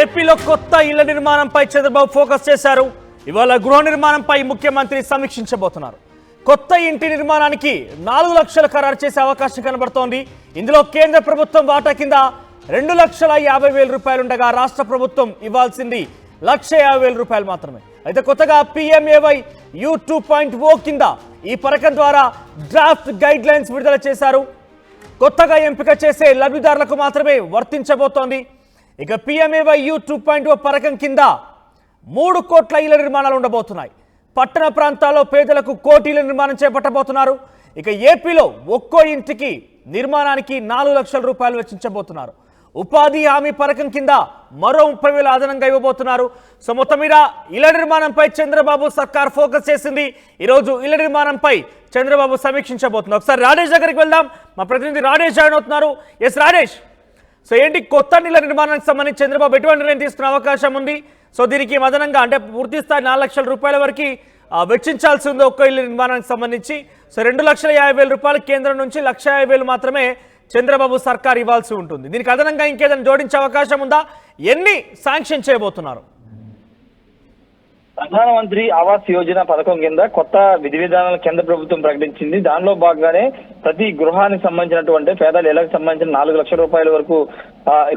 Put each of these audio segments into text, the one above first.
ఏపీలో కొత్త ఇళ్ల నిర్మాణంపై చంద్రబాబు ఫోకస్ చేశారు. ఇవాళ గృహ నిర్మాణంపై ముఖ్యమంత్రి సమీక్షించబోతున్నారు. కొత్త ఇంటి నిర్మాణానికి 4 లక్షలు ఖరారు చేసే అవకాశం కనబడుతోంది. ఇందులో కేంద్ర ప్రభుత్వం వాటా కింద 2,50,000 రూపాయలు ఉండగా రాష్ట్ర ప్రభుత్వం ఇవ్వాల్సింది 1,50,000 రూపాయలు మాత్రమే. అయితే కొత్తగా PMAY U 2.0 కింద ఈ పథకం ద్వారా డ్రాఫ్ట్ గైడ్ లైన్స్ విడుదల చేశారు. కొత్తగా ఎంపిక చేసే లబ్ధిదారులకు మాత్రమే వర్తించబోతోంది. ఇక PMAY U 2.0 పథకం కింద 3 కోట్ల ఇళ్ల నిర్మాణాలు ఉండబోతున్నాయి. పట్టణ ప్రాంతాల్లో పేదలకు కోటి ఇళ్ల నిర్మాణం చేపట్టబోతున్నారు. ఇక ఏపీలో ఒక్కో ఇంటికి నిర్మాణానికి 4 లక్షల రూపాయలు వెచ్చించబోతున్నారు. ఉపాధి హామీ పథకం కింద మరో 30,000 అదనంగా ఇవ్వబోతున్నారు. సో మొత్తం మీద ఇళ్ల నిర్మాణంపై చంద్రబాబు సర్కార్ ఫోకస్ చేసింది. ఈరోజు ఇళ్ల నిర్మాణంపై చంద్రబాబు సమీక్షించబోతున్నారు. ఒకసారి రాజేష్ దగ్గరికి వెళ్దాం. మా ప్రతినిధి రాజేష్ జాయిన్ అవుతున్నారు. ఎస్ రాజేష్, సో ఏంటి కొత్త ఇళ్ల నిర్మాణానికి సంబంధించి చంద్రబాబు ఎటువంటి నిర్ణయం తీసుకునే అవకాశం ఉంది? సో దీనికి అదనంగా అంటే పూర్తి స్థాయి 4 లక్షల రూపాయల వరకు వెచ్చించాల్సి ఉంది ఒక్క ఇళ్ల నిర్మాణానికి సంబంధించి. సో 2,50,000 రూపాయలు కేంద్రం నుంచి 1,50,000 మాత్రమే చంద్రబాబు సర్కార్ ఇవ్వాల్సి ఉంటుంది. దీనికి అదనంగా ఇంకేదైనా జోడించే అవకాశం ఉందా? ఎన్ని శాంక్షన్ చేయబోతున్నారు? ప్రధానమంత్రి ఆవాస్ యోజన పథకం కింద కొత్త విధి విధానాలు కేంద్ర ప్రభుత్వం ప్రకటించింది. దానిలో భాగంగానే ప్రతి గృహానికి సంబంధించినటువంటి పేదల ఇళ్లకు సంబంధించిన 4 లక్షల రూపాయల వరకు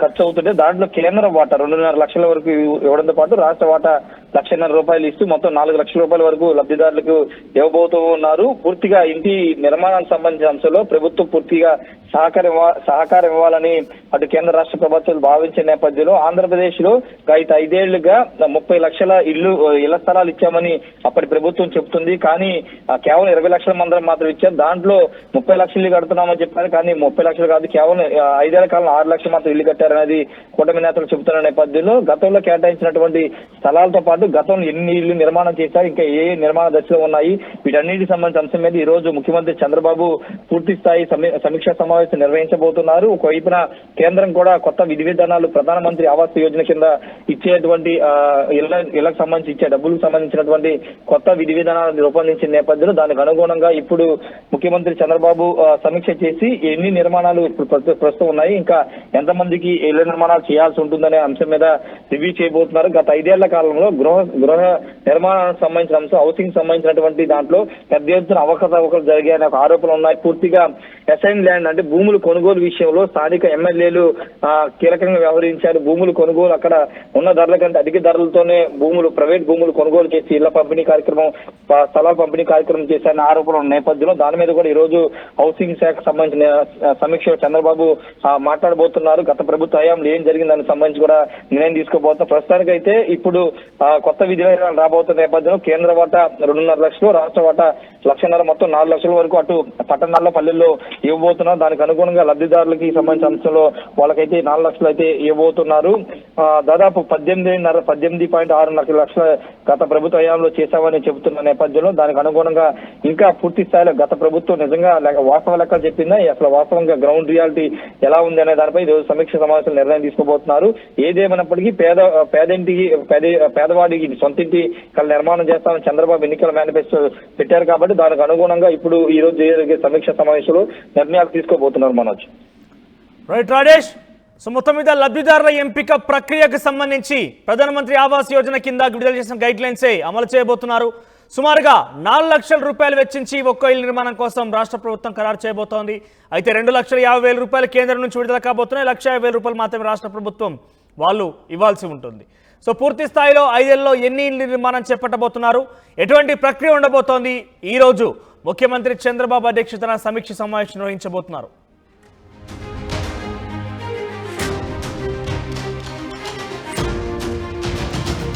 ఖర్చు అవుతుంటే దాంట్లో కేంద్ర వాటా 2.5 లక్షల వరకు ఇవ్వడంతో పాటు రాష్ట్ర వాటా 1,50,000 రూపాయలు ఇస్తూ మొత్తం 4 లక్షల రూపాయల వరకు లబ్ధిదారులకు ఇవ్వబోతూ ఉన్నారు. పూర్తిగా ఇంటి నిర్మాణానికి సంబంధించిన అంశంలో ప్రభుత్వం పూర్తిగా సహకారం ఇవ్వాలని అటు కేంద్ర రాష్ట్ర ప్రభుత్వాలు భావించే నేపథ్యంలో ఆంధ్రప్రదేశ్ లో గత 5 ఏళ్లుగా 30 లక్షల ఇళ్ల స్థలాలు ఇచ్చామని అప్పటి ప్రభుత్వం చెప్తుంది. కానీ కేవలం 20 లక్షల మంది మాత్రం ఇచ్చారు. దాంట్లో 30 లక్షలు ఇల్లు కడుతున్నామని చెప్పారు. కానీ 30 లక్షలు కాదు, కేవలం 5 ఏళ్ల కాలంలో 6 లక్షలు మాత్రం ఇల్లు కట్టారనేది కూటమి నేతలు చెబుతున్న నేపథ్యంలో గతంలో కేటాయించినటువంటి స్థలాలతో పాటు గతంలో ఎన్ని ఇళ్లు నిర్మాణం చేశారు, ఇంకా ఏ నిర్మాణ దశలో ఉన్నాయి, వీటన్నిటికి సంబంధించిన అంశం మీద ఈ రోజు ముఖ్యమంత్రి చంద్రబాబు పూర్తి స్థాయి సమీక్షా సమావేశం నిర్వహించబోతున్నారు. ఒకవైపున కేంద్రం కూడా కొత్త విధి విధానాలు ప్రధానమంత్రి ఆవాస్ యోజన కింద ఇచ్చేటువంటి ఇళ్లకు సంబంధించి ఇచ్చే డబ్బులకు సంబంధించినటువంటి కొత్త విధి విధానాలను రూపొందించిన నేపథ్యంలో దానికి అనుగుణంగా ఇప్పుడు ముఖ్యమంత్రి చంద్రబాబు సమీక్ష చేసి ఎన్ని నిర్మాణాలు ఇప్పుడు ప్రస్తుతం ఉన్నాయి, ఇంకా ఎంతమందికి ఇళ్ల నిర్మాణాలు చేయాల్సి ఉంటుందనే అంశం మీద రివ్యూ చేయబోతున్నారు. గత 5 ఏళ్ల కాలంలో గృహ నిర్మాణానికి సంబంధించిన అంశం, హౌసింగ్ సంబంధించినటువంటి దాంట్లో పెద్ద ఎత్తున అవకతవకలు జరిగాయనే ఒక ఆరోపణలు ఉన్నాయి. పూర్తిగా అసైన్ ల్యాండ్ అంటే భూములు కొనుగోలు విషయంలో స్థానిక ఎమ్మెల్యేలు కీలకంగా వ్యవహరించారు. భూములు కొనుగోలు అక్కడ ఉన్న ధరల కంటే అధిక ధరలతోనే ప్రైవేట్ భూములు కొనుగోలు చేసి ఇళ్ల పంపిణీ కార్యక్రమం, స్థలాల పంపిణీ కార్యక్రమం చేశారన్న ఆరోపణల నేపథ్యంలో దాని మీద కూడా ఈ రోజు హౌసింగ్ శాఖకు సంబంధించిన సమీక్ష చంద్రబాబు మాట్లాడబోతున్నారు. గత ప్రభుత్వ హయాంలో ఏం జరిగింది దానికి సంబంధించి కూడా నిర్ణయం తీసుకోబోతున్నారు. ప్రస్తుతానికైతే ఇప్పుడు కొత్త విధి విధానాలు రాబోతున్న నేపథ్యంలో కేంద్ర వాటా 2.5 లక్షలు, రాష్ట్ర వాటా 1,50,000 మొత్తం 4 లక్షల వరకు అటు పట్టణాల్లో పల్లెల్లో ఇవ్వబోతున్నారు. దానికి అనుగుణంగా లబ్ధిదారులకి సంబంధించిన అంశంలో వాళ్ళకైతే 4 లక్షలు అయితే ఇవ్వబోతున్నారు. దాదాపు 18.6 లక్షల గత ప్రభుత్వ హయాంలో చేశామని చెబుతున్న నేపథ్యంలో దానికి అనుగుణంగా ఇంకా పూర్తి స్థాయిలో గత ప్రభుత్వం నిజంగా వాస్తవ లెక్కలు చెప్పిందా, అసలు వాస్తవంగా గ్రౌండ్ రియాలిటీ ఎలా ఉంది అనే దానిపై ఈరోజు సమీక్ష సమావేశంలో నిర్ణయం తీసుకోబోతున్నారు. ఏదేమైనప్పటికీ పేదవాడికి సొంతింటి నిర్మాణం చేస్తామని చంద్రబాబు ఎన్నికల మేనిఫెస్టో పెట్టారు. కాబట్టి దానికి అనుగుణంగా ఇప్పుడు ఈ రోజు జరిగే సమీక్ష సమావేశంలో నిర్ణయాలు తీసుకోబోతున్నారు. మనోజ్, రైట్ రాజేష్. సో మొత్తం మీద లబ్ధిదారుల ఎంపిక ప్రక్రియకు సంబంధించి ప్రధానమంత్రి ఆవాస్ యోజన కింద విడుదల చేసిన గైడ్ లైన్సే అమలు చేయబోతున్నారు. సుమారుగా 4 లక్షల రూపాయలు వెచ్చించి ఒక్కో ఇళ్ల నిర్మాణం కోసం రాష్ట్ర ప్రభుత్వం ఖరారు చేయబోతోంది. అయితే 2,50,000 రూపాయలు కేంద్రం నుంచి విడుదల కాబోతున్నాయి. 1,50,000 రూపాయలు మాత్రమే రాష్ట్ర ప్రభుత్వం వాళ్ళు ఇవ్వాల్సి ఉంటుంది. సో పూర్తి స్థాయిలో 5 ఏళ్లలో ఎన్ని ఇళ్ల నిర్మాణం చేపట్టబోతున్నారు, ఎటువంటి ప్రక్రియ ఉండబోతోంది, ఈ రోజు ముఖ్యమంత్రి చంద్రబాబు అధ్యక్షతన సమీక్ష సమావేశం నిర్వహించబోతున్నారు.